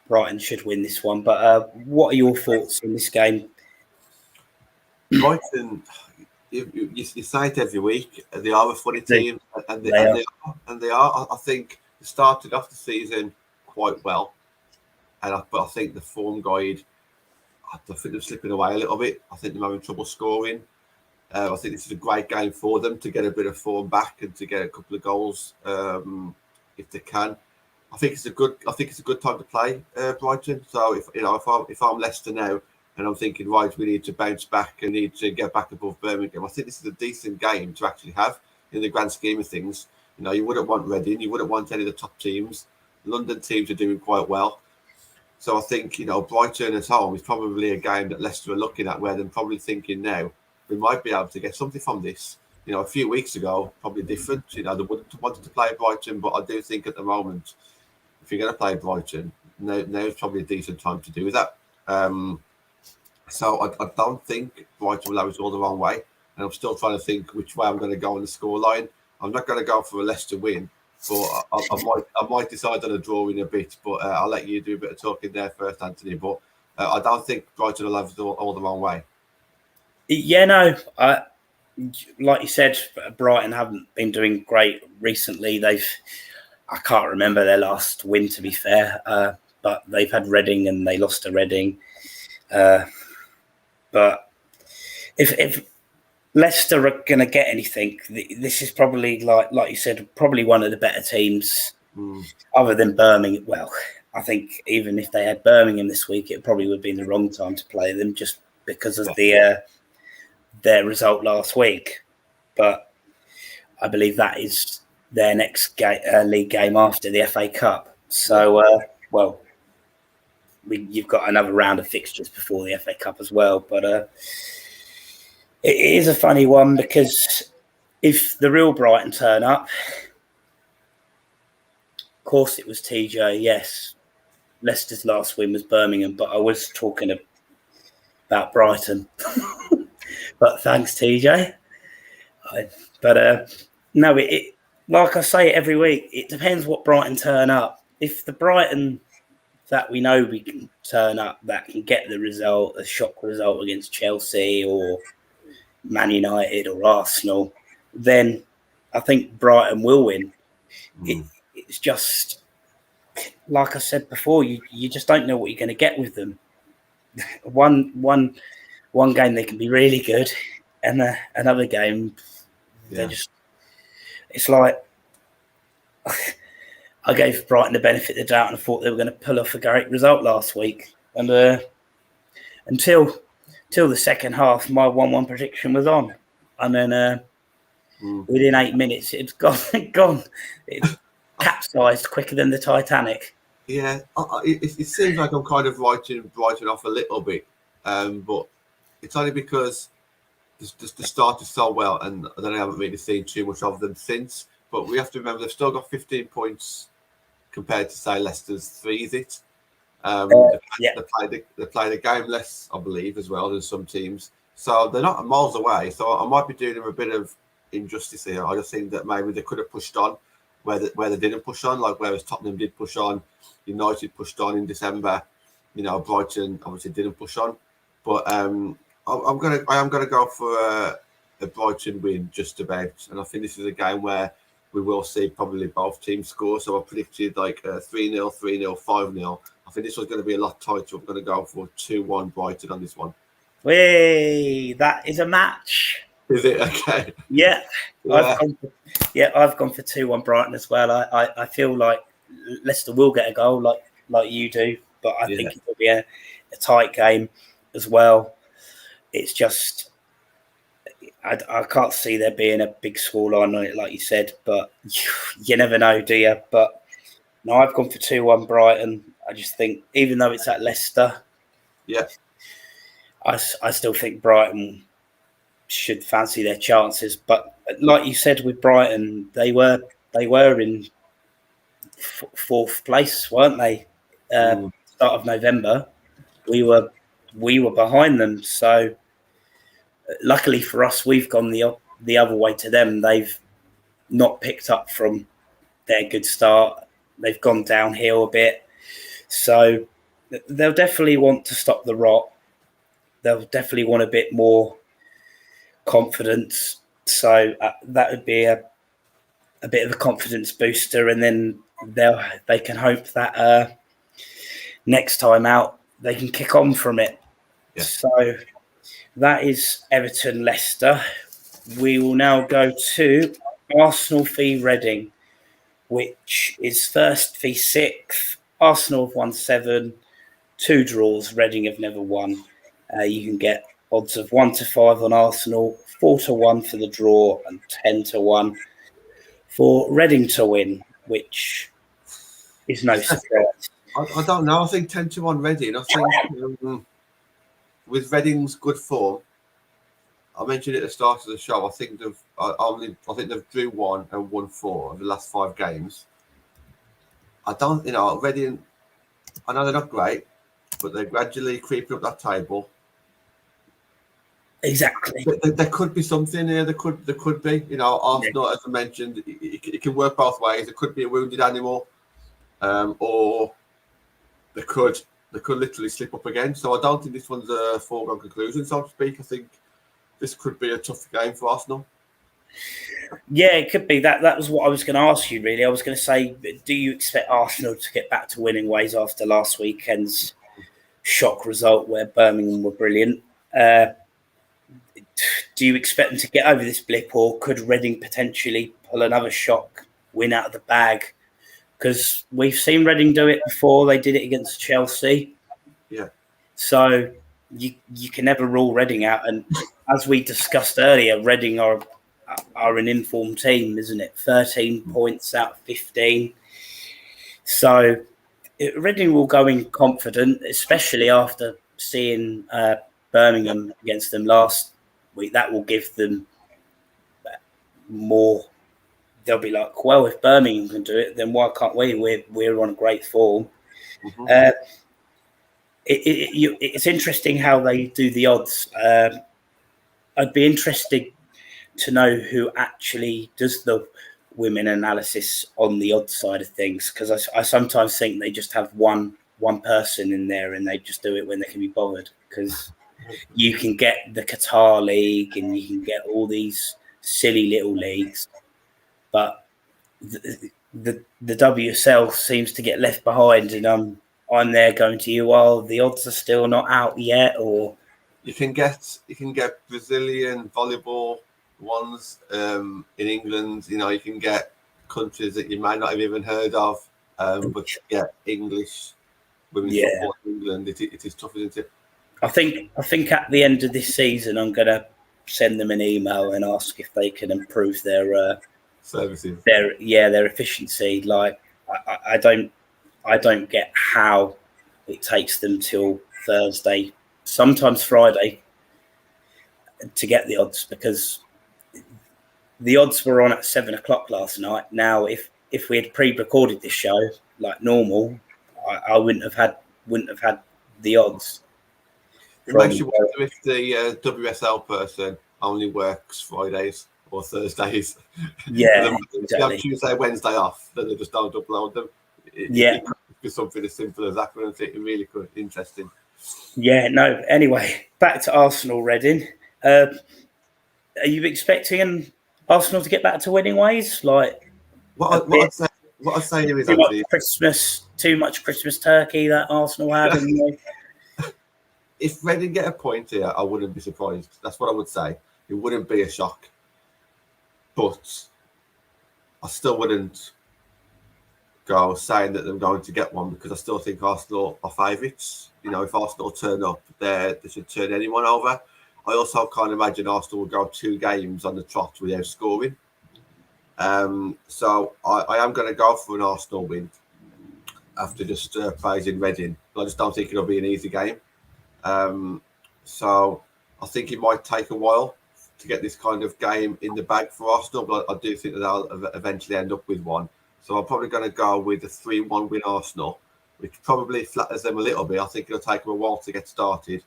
Brighton should win this one. But what are your thoughts on this game? Brighton, you say it every week. They are a funny team, and they are. I think they started off the season quite well, but I think the form guide, I think they're slipping away a little bit. I think they're having trouble scoring. I think this is a great game for them to get a bit of form back and to get a couple of goals if they can. I think it's a good time to play Brighton. So if I'm Leicester now and I'm thinking, right, we need to bounce back and need to get back above Birmingham, I think this is a decent game to actually have in the grand scheme of things. You wouldn't want Reading, you wouldn't want any of the top teams. London teams are doing quite well. So I think, Brighton at home is probably a game that Leicester are looking at where they're probably thinking now, we might be able to get something from this. A few weeks ago, probably different. They wouldn't have wanted to play Brighton, but I do think at the moment, if you're going to play Brighton, now is probably a decent time to do that. So I don't think Brighton will have it all the wrong way. And I'm still trying to think which way I'm going to go on the scoreline. I'm not going to go for a Leicester win, but I might decide on a draw in a bit. But I'll let you do a bit of talking there first, Anthony. But I don't think Brighton will have it all the wrong way. Yeah, no. Like you said, Brighton haven't been doing great recently. I can't remember their last win, to be fair, but they've had Reading and they lost to Reading. But if Leicester are going to get anything, this is probably, like you said, probably one of the better teams other than Birmingham. Well, I think even if they had Birmingham this week, it probably would have been the wrong time to play them just because of their result last week. But I believe that is their next league game after the FA Cup. So, you've got another round of fixtures before the FA Cup as well. But it is a funny one because if the real Brighton turn up, of course it was TJ, yes. Leicester's last win was Birmingham, but I was talking about Brighton. But thanks, TJ. No, it like I say every week, it depends what Brighton turn up. If the Brighton that we know we can turn up, that can get the result, a shock result against Chelsea or Man United or Arsenal, then I think Brighton will win. It's just, like I said before, you just don't know what you're going to get with them. One game they can be really good, and another game they're just. It's like I gave Brighton the benefit of the doubt and I thought they were going to pull off a great result last week, and until the second half, my 1-1 prediction was on, and then within 8 minutes it's gone. It's capsized quicker than the Titanic. Yeah, it seems like I'm kind of writing Brighton off a little bit, but it's only because the started so well, and then I haven't really seen too much of them since. But we have to remember they've still got 15 points compared to, say, Leicester's 3, is it? They played a game less, I believe, as well than some teams. So they're not miles away. So I might be doing them a bit of injustice here. I just think that maybe they could have pushed on where they didn't push on, like whereas Tottenham did push on, United pushed on in December. Brighton obviously didn't push on. But I am gonna go for a Brighton win just about, and I think this is a game where we will see probably both teams score. So I predicted like 3-0, 3-0, 5-0. I think this was going to be a lot tighter. I'm going to go for 2-1 Brighton on this one. Hey, that is a match. Is it? Okay. Yeah. I've gone for 2-1 Brighton as well. I feel like Leicester will get a goal like you do, but I think it will be a tight game as well. It's just I can't see there being a big scoreline on it, like you said, but you never know, do you? But no, I've gone for 2-1 Brighton. I just think, even though it's at Leicester, I still think Brighton should fancy their chances. But like you said with Brighton, they were in fourth place, weren't they? start of November, we were behind them. So luckily for us, we've gone the other way to them. They've not picked up from their good start. They've gone downhill a bit. So they'll definitely want to stop the rot. They'll definitely want a bit more confidence. So that would be a bit of a confidence booster, and then they can hope that next time out they can kick on from it. Yeah. So that is Everton Leicester. We will now go to Arsenal v Reading, which is first v sixth. Arsenal have won 7, 2 draws. Reading have never won. You can get odds of 1-5 on Arsenal, 4-1 for the draw, and 10-1 for Reading to win, which is no surprise. I don't know. I think 10-1 Reading. I think with Reading's good form, I mentioned at the start of the show. I think they've drew 1 and won 4 of the last 5 games. Reading. I know they're not great, but they're gradually creeping up that table. Exactly. There could be something here. There could be. Arsenal, as I mentioned, it can work both ways. It could be a wounded animal, or they could literally slip up again. So I don't think this one's a foregone conclusion, so to speak. I think this could be a tough game for Arsenal. Yeah, it could be. That was what I was going to ask you, really. I was going to say, do you expect Arsenal to get back to winning ways after last weekend's shock result where Birmingham were brilliant? Do you expect them to get over this blip, or could Reading potentially pull another shock win out of the bag? Because we've seen Reading do it before. They did it against Chelsea. Yeah. So you can never rule Reading out. And as we discussed earlier, Reading are an informed team, isn't it? 13 points out of 15. So Reading will go in confident, especially after seeing Birmingham against them last week. That will give them more. They'll be like, well, if Birmingham can do it, then why can't we? We're on great form. Mm-hmm. It's interesting how they do the odds. I'd be interested to know who actually does the women analysis on the odds side of things, because I sometimes think they just have one person in there and they just do it when they can be bothered, because you can get the Qatar League and you can get all these silly little leagues, but the WSL seems to get left behind, and I'm there going to you, well, the odds are still not out yet, or you can get Brazilian volleyball ones in England. You can get countries that you might not have even heard of, but yeah, English women's football in England. It is tough, isn't it? I think at the end of this season, I'm going to send them an email and ask if they can improve their services, their efficiency. Like I don't get how it takes them till Thursday, sometimes Friday, to get the odds, because the odds were on at 7:00 last night. Now, if we had pre-recorded this show like normal, I wouldn't have had the odds. It makes you wonder if the WSL person only works Fridays or Thursdays. Yeah, exactly. They have Tuesday, Wednesday off, then they just don't upload them. It could be something as simple as that, couldn't it? It really could. Interesting. Yeah, no. Anyway, back to Arsenal, Reading. Are you expecting Arsenal to get back to winning ways? Like what I'd say here is too much Christmas turkey that Arsenal have. If Reading get a point here, I wouldn't be surprised. That's what I would say. It wouldn't be a shock, but I still wouldn't go saying that they're going to get one, because I still think Arsenal are favourites. If Arsenal turn up, they should turn anyone over. I also can't imagine Arsenal will go 2 games on the trot without scoring. So I am going to go for an Arsenal win after just praising Reading. But I just don't think it'll be an easy game. So I think it might take a while to get this kind of game in the bag for Arsenal, but I do think that they'll eventually end up with one. So I'm probably going to go with a 3-1 win Arsenal, which probably flatters them a little bit. I think it'll take them a while to get started,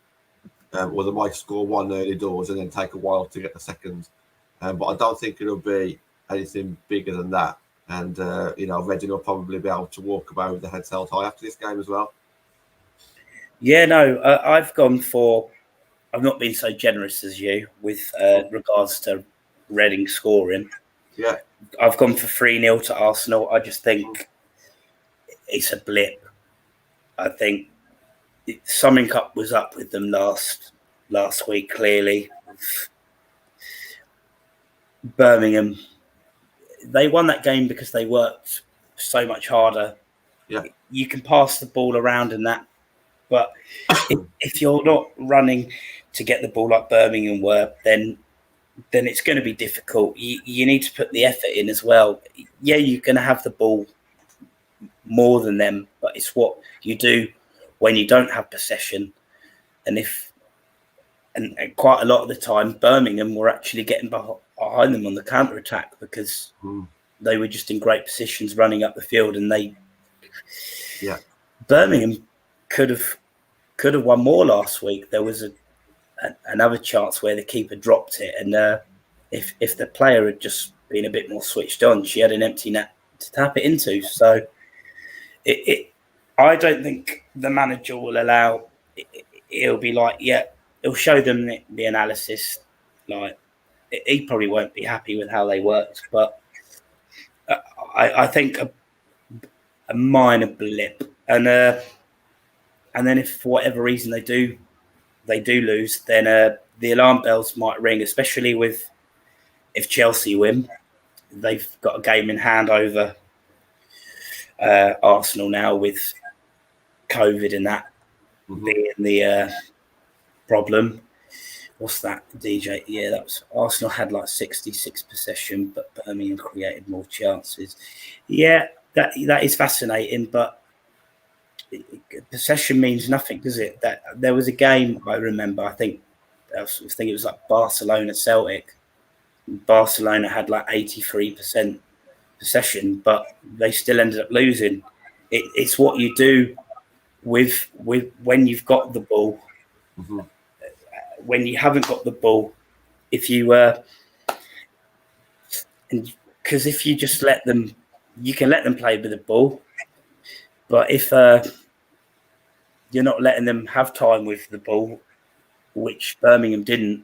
or they might score one early doors and then take a while to get the second. But I don't think it'll be anything bigger than that. And, Reading will probably be able to walk away with the heads held high after this game as well. Yeah, no, I've not been so generous as you with regards to Reading scoring. Yeah. I've gone for 3-0 to Arsenal. I just think it's a blip. I think something up was up with them last week, clearly. Birmingham, they won that game because they worked so much harder. Yeah. You can pass the ball around and that, but if you're not running to get the ball like Birmingham were, then it's going to be difficult. You need to put the effort in as well. Yeah, you're going to have the ball more than them, but it's what you do when you don't have possession. And quite a lot of the time, Birmingham were actually getting behind them on the counter-attack because they were just in great positions running up the field, and Birmingham could have won more last week. There was another chance where the keeper dropped it, and if the player had just been a bit more switched on, she had an empty net to tap it into. So I don't think the manager will allow. It'll be like, it'll show them the analysis. Like, he probably won't be happy with how they worked, but I think a minor blip, and then if for whatever reason they do lose, then the alarm bells might ring, especially if Chelsea win. They've got a game in hand over Arsenal now, with COVID and that being the problem. What's that, DJ? Yeah, that was Arsenal had like 66 possession, but Birmingham created more chances. Yeah, that is fascinating, but possession means nothing, does it? That there was a game I remember. I think it was like Barcelona Celtic. Barcelona had like 83% possession, but they still ended up losing. It's what you do with when you've got the ball. Mm-hmm. When you haven't got the ball, if you because if you just let them, you can let them play with the ball, but if you're not letting them have time with the ball, which Birmingham didn't.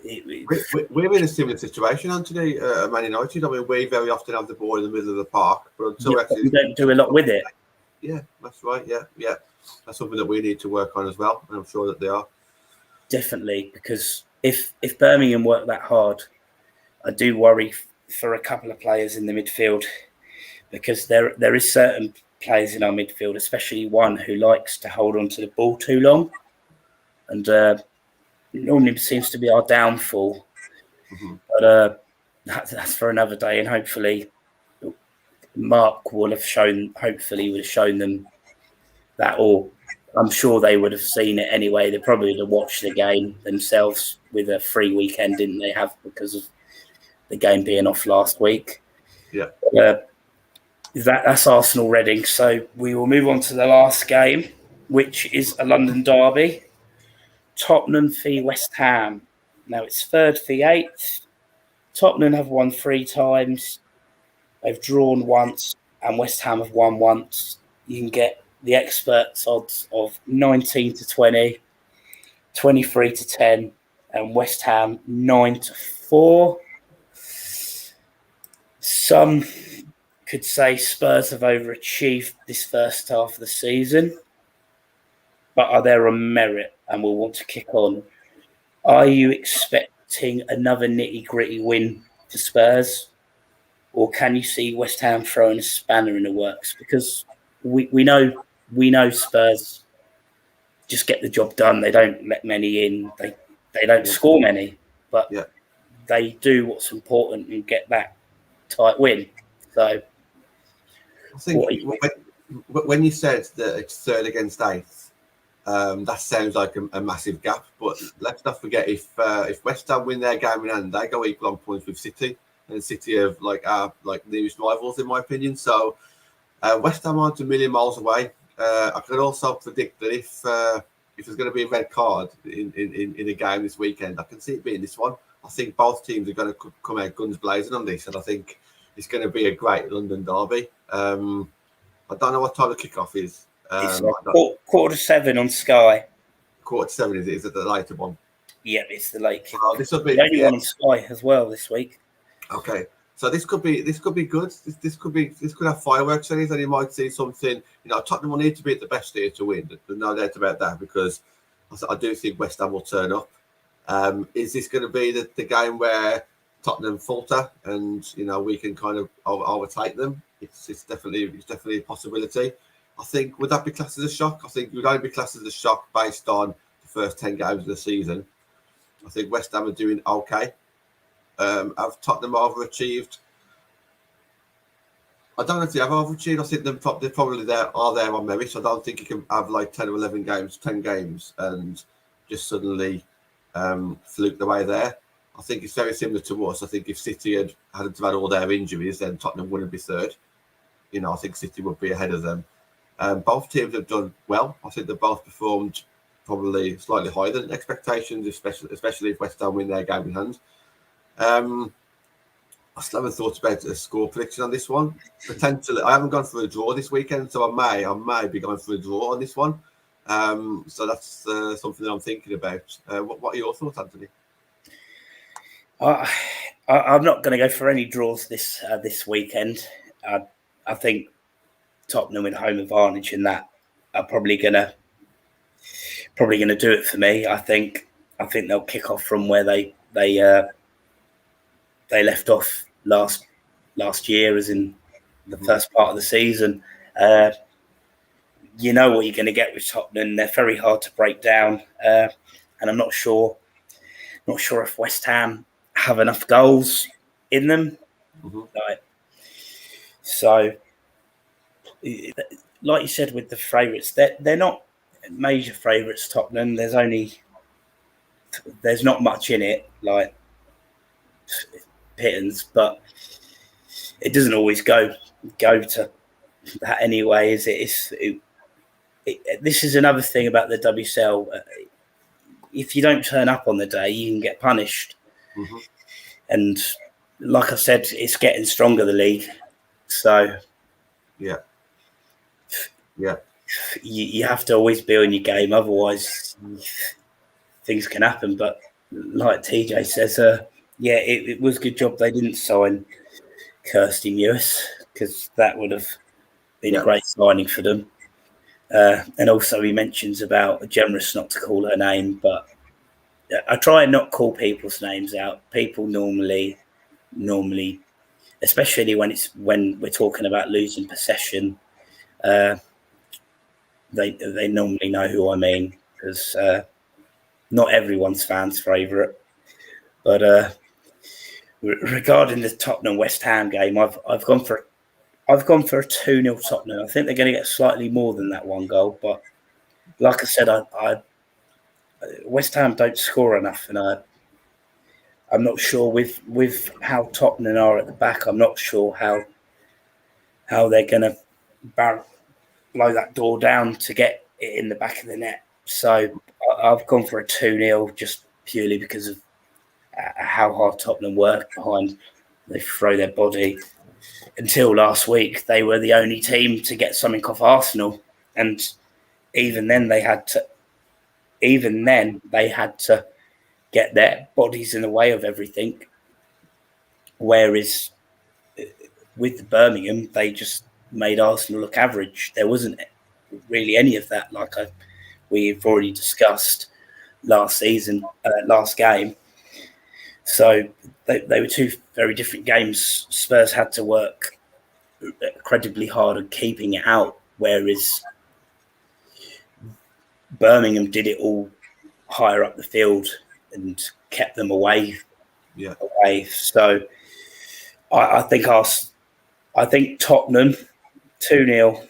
We're in a similar situation, Anthony, at Man United. I mean, we very often have the ball in the middle of the park, but until we don't do a lot with it. Yeah, that's right. Yeah. That's something that we need to work on as well, and I'm sure that they are. Definitely, because if Birmingham work that hard, I do worry for a couple of players in the midfield, because there is certain players in our midfield, especially one who likes to hold on to the ball too long, and normally seems to be our downfall. Mm-hmm. But that's for another day, and hopefully Mark would have shown them that, or I'm sure they would have seen it anyway. They probably would have watched the game themselves with a free weekend, didn't they have, because of the game being off last week. Yeah. That's Arsenal Reading. So we will move on to the last game, which is a London derby. Tottenham v West Ham. Now it's 3rd v 8th. Tottenham have won 3 times. They've drawn once, and West Ham have won once. You can get the experts' odds of 19-20, 23-10, and West Ham 9-4. Some could say Spurs have overachieved this first half of the season, but are there on merit and will want to kick on? Are you expecting another nitty-gritty win for Spurs, or can you see West Ham throwing a spanner in the works? Because we know Spurs just get the job done. They don't let many in. They don't score many, but they do what's important and get that tight win. So I think when you said that it's 3rd against 8th, that sounds like a massive gap. But let's not forget, if West Ham win their game in hand, they go equal on points with City, and City are like nearest rivals in my opinion. So West Ham aren't a million miles away. I can also predict that if there's going to be a red card in a game this weekend, I can see it being this one. I think both teams are going to come out guns blazing on this, and I think it's going to be a great London derby. I don't know what time the kickoff is. It's like 6:45 on Sky. 7:15 is it? Is it the later one? Yeah, it's the late. Oh, this will be the only one on Sky as well this week. Okay, so this could be good. This could have fireworks in it, and you might see something. Tottenham will need to be at the best here to win. There's no doubt about that, because I do think West Ham will turn up. Is this going to be the game where Tottenham falter and we can kind of overtake them? It's definitely a possibility. I think, would that be classed as a shock? I think it would only be classed as a shock based on the first 10 games of the season. I think West Ham are doing okay. Have Tottenham overachieved? I don't know if they have overachieved. I think they're probably there on merit. I don't think you can have like 10 or 11 games, 10 games, and just suddenly fluke the way there. I think it's very similar to us. I think if City had all their injuries, then Tottenham wouldn't be third. I think City would be ahead of them. Both teams have done well. I think they've both performed probably slightly higher than expectations, especially if West Ham win their game in hand. I still haven't thought about a score prediction on this one. Potentially, I haven't gone for a draw this weekend, so I may be going for a draw on this one. So that's something that I'm thinking about. What are your thoughts, Anthony? I'm not going to go for any draws this weekend. I think Tottenham with home advantage in that are probably gonna do it for me. I think they'll kick off from where they left off last year, as in the first part of the season. You know what you're going to get with Tottenham. They're very hard to break down, and I'm not sure if West Ham have enough goals in them. So, like you said with the favourites, they're not major favourites. Tottenham. There's not much in it, like pittance, but it doesn't always go to that anyway. Is it? This is another thing about the WSL. If you don't turn up on the day, you can get punished. And like I said, it's getting stronger, the league. So yeah, you have to always be on your game, otherwise things can happen. But like TJ says, it was a good job they didn't sign Kirsty Mewis, because that would have been a great signing for them. And also he mentions about generous not to call her name, but I try and not call people's names out. People normally, especially when we're talking about losing possession, they normally know who I mean, because not everyone's fans' favourite. But regarding the Tottenham West Ham game, I've gone for a 2-0 Tottenham. I think they're going to get slightly more than that one goal, but like I said, West Ham don't score enough, and I'm not sure with how Tottenham are at the back. I'm not sure how they're going to blow that door down to get it in the back of the net. So I've gone for a 2-0 just purely because of how hard Tottenham work behind. They throw their body. Until last week, they were the only team to get something off Arsenal, and even then they had to get their bodies in the way of everything. Whereas with Birmingham, they just made Arsenal look average. There wasn't really any of that, like we've already discussed last game. So they were two very different games. Spurs had to work incredibly hard at keeping it out, whereas Birmingham did it all higher up the field and kept them away. So I think Tottenham 2-0.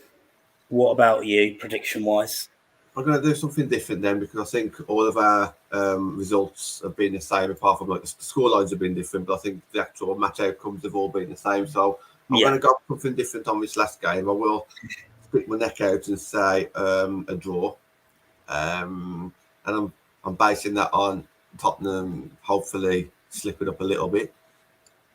What about you, prediction-wise? I'm going to do something different then, because I think all of our results have been the same, apart from like the scorelines have been different, but I think the actual match outcomes have all been the same. So I'm going to go something different on this last game. I will stick my neck out and say a draw. And I'm basing that on Tottenham hopefully slipping up a little bit.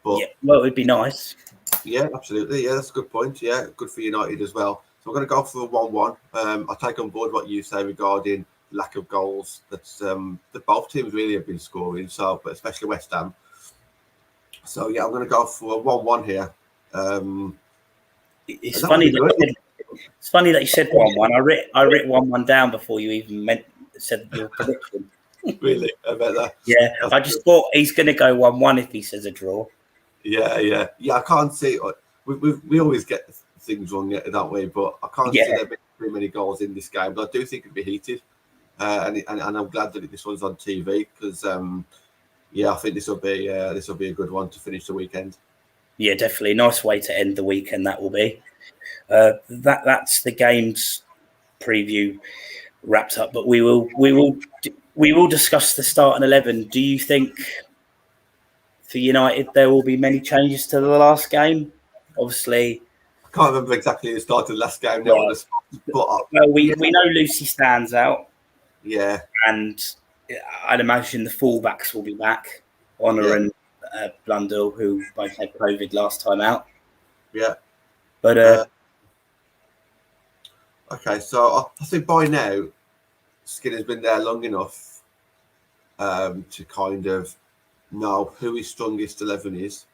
But well, it would be nice. Yeah, absolutely. Yeah, that's a good point. Yeah, good for United as well. So I'm going to go for a 1-1. I take on board what you say regarding lack of goals. That's that both teams really have been scoring. So, but especially West Ham. So yeah, I'm going to go for a 1-1 here. It's funny that you said 1-1. I writ 1-1 down before you even said your prediction. Really, I bet that. Yeah, I just thought he's going to go 1-1 if he says a draw. Yeah. I can't see. We always get things wrong, don't we? But I can't see there being too many goals in this game. But I do think it'd be heated, and I'm glad that this one's on TV because I think this will be a good one to finish the weekend. Yeah, definitely nice way to end the weekend. That will be. That's the game's preview wrapped up. But we will discuss the starting 11. Do you think for United there will be many changes to the last game? Obviously, I can't remember exactly who started the last game now. But we know Lucy stands out. Yeah, and I'd imagine the fullbacks will be back. Honor and Blundell, who both had COVID last time out. Yeah, but okay. So I think by now Skinner's been there long enough to kind of know who his strongest 11 is.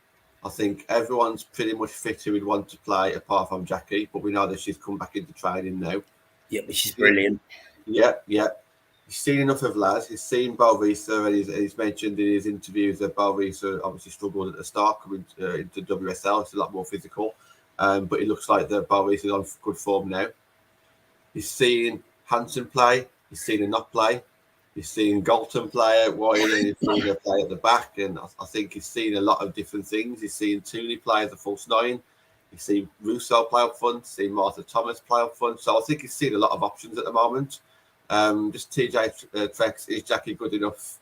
I think everyone's pretty much fit who would want to play apart from Jackie, but we know that she's come back into training now. Yeah, which is brilliant. Yeah. He's seen enough of lads. He's seen Balvisa, and he's mentioned in his interviews that Balvisa obviously struggled at the start coming into WSL. It's a lot more physical, but it looks like that Balvisa is on good form now. He's seen Hansen play. He's seen her not play. He's seen Galton play out wide, and he's seen her play at the back. And I think he's seen a lot of different things. He's seen Tooney play as a false 9. He's seen Russo play up front. Seen Martha Thomas play up front. So I think he's seen a lot of options at the moment. Just TJ Trex, is Jackie good enough?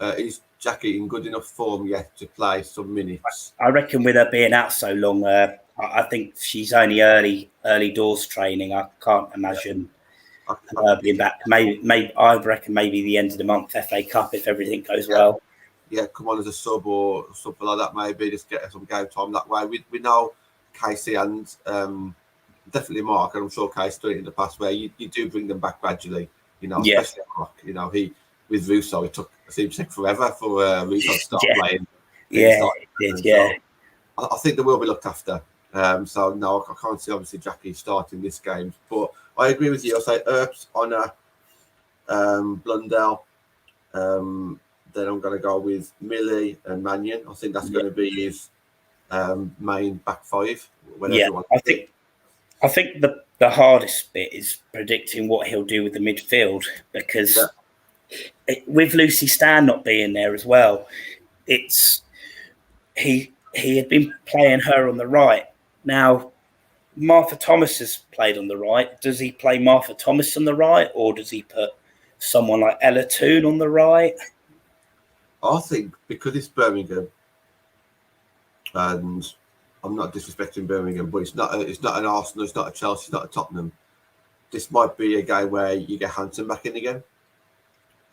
Is Jackie in good enough form yet to play some minutes? I reckon with her being out so long, I think she's only early doors training. I can't imagine her being back. Maybe I reckon maybe the end of the month FA Cup if everything goes well. Yeah, come on as a sub or something like that. Maybe just get some game time that way. We know Casey and definitely Mark, and I'm sure Casey's done it in the past where you do bring them back gradually. Especially Mark. He with Russo, it seems to take forever for Russo to start playing. Yeah, it did. Yeah, so I think they will be looked after. So no, I can't see obviously Jackie starting this game, but I agree with you. I'll say Earps, Honor, Blundell. Then I'm going to go with Millie and Mannion. I think that's going to be his main back five. I think the hardest bit is predicting what he'll do with the midfield because with Lucy Stan not being there as well, he had been playing her on the right. Now, Martha Thomas has played on the right. Does he play Martha Thomas on the right, or does he put someone like Ella Toon on the right? I think because it's Birmingham, and I'm not disrespecting Birmingham, but it's not an Arsenal, it's not a Chelsea, it's not a Tottenham. This might be a game where you get Hansen back in again.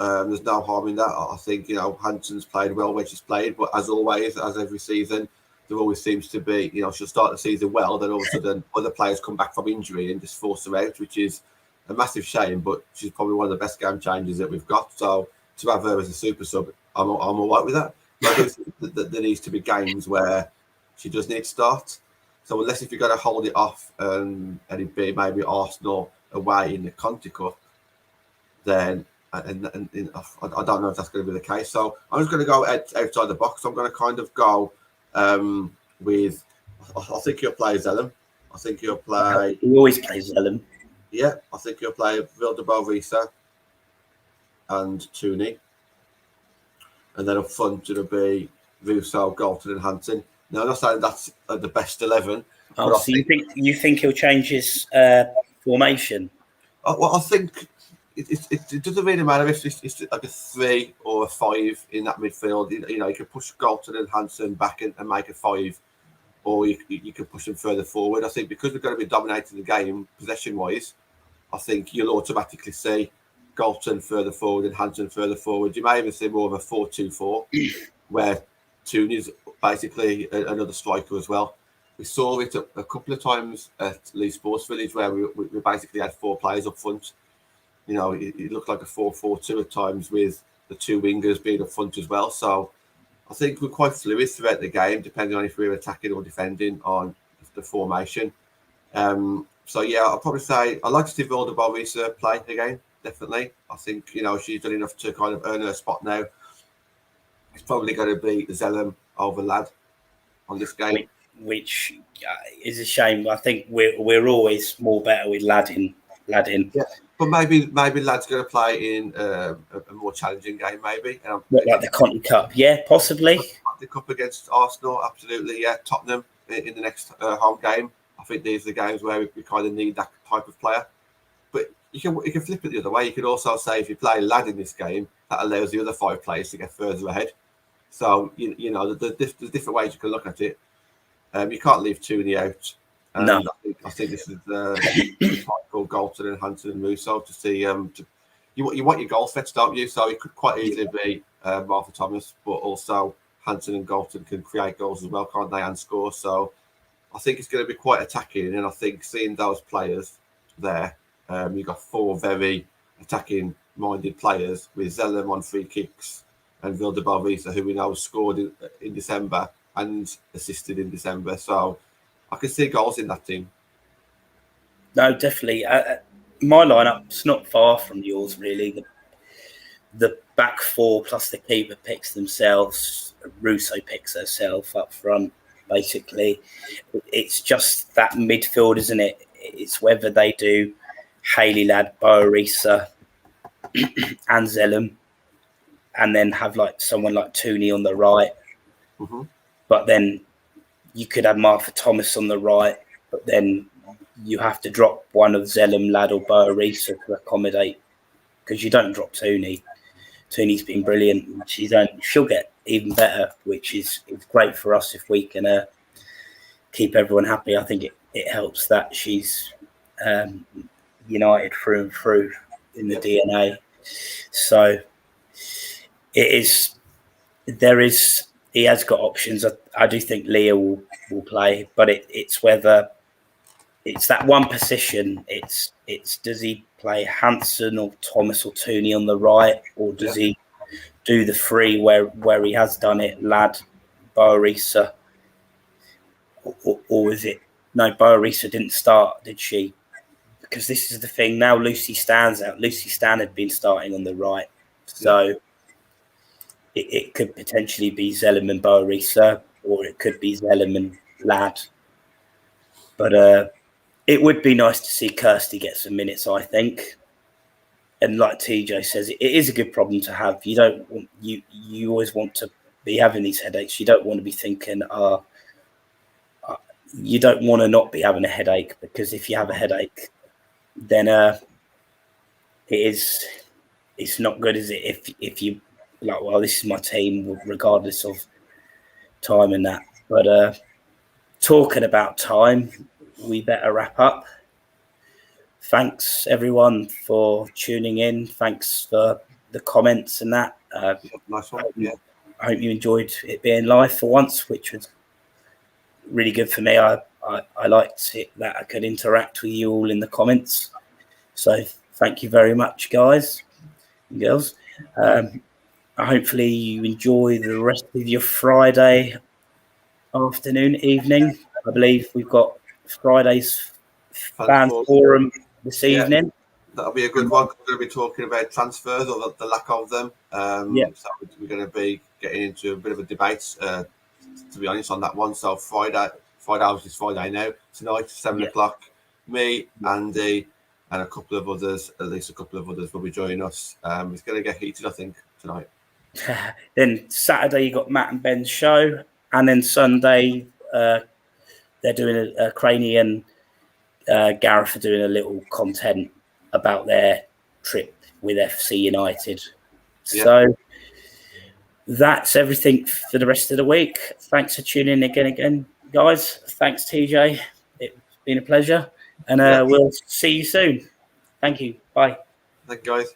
There's no harm in that. I think Hansen's played well when she's played, but as always, as every season, there always seems to be, she'll start the season well, then all of a sudden other players come back from injury and just force her out, which is a massive shame. But she's probably one of the best game changers that we've got. So to have her as a super sub, I'm all right with that. But I do think that there needs to be games where she does need to start. So unless if you're going to hold it off and it be maybe Arsenal away in the Conti Cup, then I don't know if that's going to be the case. So I'm just going to go outside the box. I'm going to kind of go with. I think he'll play Zellum. I think he'll play. He always plays Zellum. Yeah, I think he'll play Vilda Balvisa and Tooney, and then up front it'll be Russo, Galton, and Hansen. Now, I'm not saying that's the best 11. Oh, so you think he'll change his formation? Well, I think it doesn't really matter if it's like a 3 or a 5 in that midfield. You can push Galton and Hansen back and make a 5. or you can push them further forward. I think because we're going to be dominating the game possession-wise, I think you'll automatically see Galton further forward and Hansen further forward. You may even see more of a 4-2-4, where Tooney's basically another striker as well. We saw it a couple of times at Leeds Sports Village, where we basically had 4 players up front. You know, it looked like a 4-4-2 at times, with the 2 wingers being up front as well. So I think we're quite fluid throughout the game, depending on if we're attacking or defending on the formation. So yeah, I'll probably say I'd like to see Vilda Borisa play again. Definitely, I think, you know, she's done enough to kind of earn her spot now. It's probably going to be Zellum over Ladd on this game, which is a shame. I think we're always more better with Ladd in. Yeah, but maybe Ladd's going to play in a more challenging game, maybe. Like the Conti Cup, yeah, possibly. The Cup against Arsenal, absolutely. Yeah, Tottenham in the next home game. I think these are the games where we kind of need that type of player. But you can flip it the other way. You could also say if you play Ladd in this game, that allows the other 5 players to get further ahead. So you know, there's different ways you can look at it. You can't leave Tooney out. No, I think this is called Galton and Hansen and Musso to see. You want your goal threats, don't you? So it could quite easily be Martha Thomas, but also Hansen and Galton can create goals as well, can't they, and score. So I think it's going to be quite attacking, and I think seeing those players there, you've got 4 very attacking-minded players with Zellum on free kicks and Vilda Borisa, who we know scored in December and assisted in December. So I can see goals in that team. No, definitely. My lineup's not far from yours, really. The back 4 plus the keeper picks themselves. Russo picks herself up front, basically. It's just that midfield, isn't it? It's whether they do Hayley Ladd, Borisa and Zellum, and then have like someone like Tooney on the right. Mm-hmm. But then you could have Martha Thomas on the right, but then you have to drop one of Zellum, Ladd or Borisa to accommodate, because you don't drop Tooney. Tooney's been brilliant. She'll get even better, which is great for us if we can keep everyone happy. I think it helps that she's United through and through in the DNA. So he has got options. I do think Leah will play, but it's whether it's that one position. It's does he play Hansen or Thomas or Tooney on the right, or does he do the 3 where he has done it, Ladd, Borisa, or is it no? Borisa didn't start, did she? Because this is the thing now. Lucy Stan's out. Lucy Stan had been starting on the right, so it could potentially be Zellum and Borisa, or it could be Zellum and Ladd. But it would be nice to see Kirsty get some minutes, I think. And like TJ says, it is a good problem to have. You don't want you always want to be having these headaches. You don't want to be thinking, you don't want to not be having a headache, because if you have a headache, then it's not good, is it? If you like, well, this is my team, regardless of time and that. But talking about time, we better wrap up. Thanks everyone for tuning in. Thanks for the comments and that. Nice one. I hope you enjoyed it being live for once, which was really good for me. I liked it that I could interact with you all in the comments. So thank you very much, guys and girls. Hopefully you enjoy the rest of your Friday afternoon, evening. I believe we've got Friday's fan forum this evening. That'll be a good one. We're going to be talking about transfers, or the lack of them. So we're going to be getting into a bit of a debate, to be honest, on that one. So Friday, which is Friday now, tonight, 7 o'clock, me, Andy, and a couple of others, at least a couple of others will be joining us. It's going to get heated, I think, tonight. Then Saturday you got Matt and Ben's show, and then Sunday they're doing a Craney and Gareth are doing a little content about their trip with FC United. So that's everything for the rest of the week. Thanks for tuning in again. guys. Thanks, TJ. It's been a pleasure, and we'll see you soon. Thank you. Bye. Thank you, guys.